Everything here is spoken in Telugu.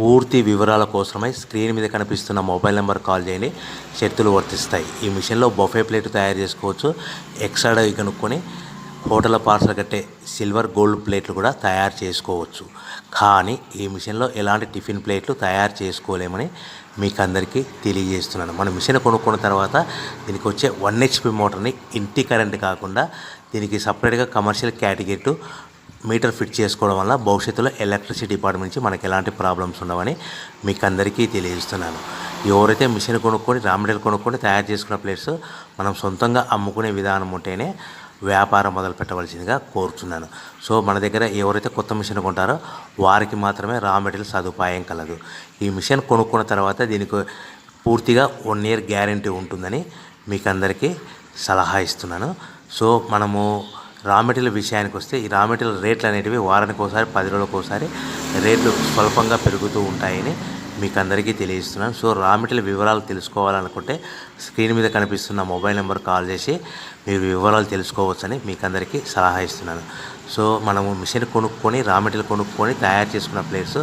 పూర్తి వివరాల కోసమై స్క్రీన్ మీద కనిపిస్తున్న మొబైల్ నెంబర్ కాల్ చేయండి. షరతులు వర్తిస్తాయి. ఈ మిషన్లో బొఫే ప్లేట్ తయారు చేసుకోవచ్చు. ఎక్స్ట్రా కనుక్కొని హోటల్ పార్సల్ కట్టే సిల్వర్ గోల్డ్ ప్లేట్లు కూడా తయారు చేసుకోవచ్చు. కానీ ఈ మిషన్లో ఎలాంటి టిఫిన్ ప్లేట్లు తయారు చేసుకోలేమని మీకు అందరికీ తెలియజేస్తున్నాను. మన మిషన్ కొనుక్కున్న తర్వాత దీనికి వచ్చే 1 HP మోటార్ని ఇంటి కరెంట్ కాకుండా దీనికి సపరేట్గా కమర్షియల్ కేటగిరీ మీటర్ ఫిట్ చేసుకోవడం వల్ల భవిష్యత్తులో ఎలక్ట్రిసిటీ డిపార్ట్మెంట్ నుంచి మనకి ఎలాంటి ప్రాబ్లమ్స్ ఉండవని మీకు అందరికీ తెలియజేస్తున్నాను. ఎవరైతే మిషన్ కొనుక్కొని రా మెటీరియల్ కొనుక్కొని తయారు చేసుకున్న ప్లేట్స్ మనం సొంతంగా అమ్ముకునే విధానం ఉంటేనే వ్యాపారం మొదలు పెట్టవలసిందిగా కోరుతున్నాను. సో మన దగ్గర ఎవరైతే కొత్త మిషన్ కొంటారో వారికి మాత్రమే రా మెటీరియల్ సదుపాయం కలదు. ఈ మిషన్ కొనుక్కున్న తర్వాత దీనికి పూర్తిగా 1 year గ్యారంటీ ఉంటుందని మీకు అందరికీ సలహా ఇస్తున్నాను. సో మనము రా మెటీరియల్ విషయానికి వస్తే ఈ రా మెటీరియల్ రేట్లు అనేటివి వారానికి ఒకసారి 10 రోజులకు ఒకసారి రేట్లు స్వల్పంగా పెరుగుతూ ఉంటాయని మీకు అందరికీ తెలియజేస్తున్నాను. సో రా మెటీరియల్ వివరాలు తెలుసుకోవాలనుకుంటే స్క్రీన్ మీద కనిపిస్తున్న మొబైల్ నెంబర్ కాల్ చేసి మీరు వివరాలు తెలుసుకోవచ్చని మీకు అందరికీ సలహా ఇస్తున్నాను. సో మనము మిషన్ కొనుక్కొని రా మెటీరియల్ కొనుక్కొని తయారు చేసుకున్న ప్లేట్స్